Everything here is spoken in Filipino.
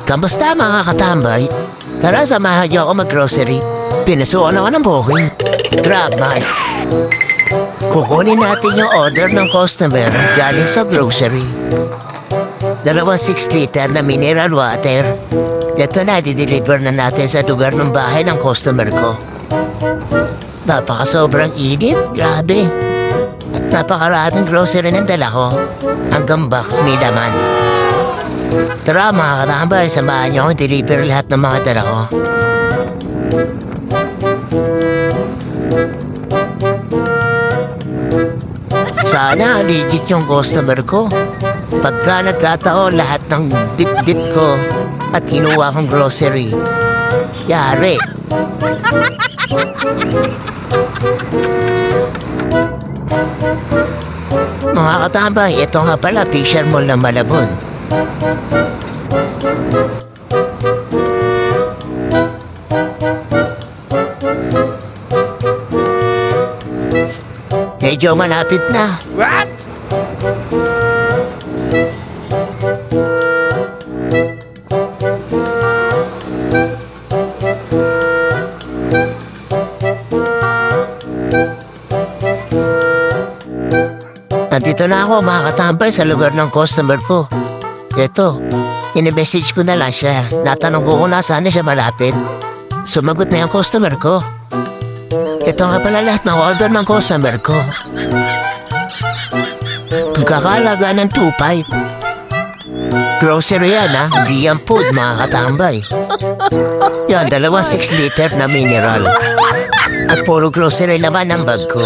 Kamusta mga katambay? Tara, samahan niyo ako mag-grocery. Pinasukan ako ng booking. Grab, man. Kukunin natin yung order ng customer galing sa grocery. 2 6-liter na mineral water. Ito na, dideliver na natin sa lugar ng bahay ng customer ko. Sobrang init, grabe. At napakaraming grocery ng dala ko. Hanggang box may laman. Tara mga katambay, samahan niyo akong deliver lahat ng mga dala ko. Sana legit yung customer ko. Pagka nagkataon lahat ng bit-bit ko at kinuha kong grocery, yari. Mga katambay, ito nga pala Fisher Mall ng Malabon. Medyo malapit na. What? Nandito na ako mga katambay sa lugar ng customer ko. Ito, in-message ko na lang siya. Natanong ko kung nasaan na siya malapit. Sumagot na yung customer ko. Ito nga pala lahat ng order ng customer ko. Pagkakalaga ng 2.5. Grocery yan ha, hindi yan food mga katambay. Yan, 2 6-liter na mineral. At puro grocery naman ang bag ko.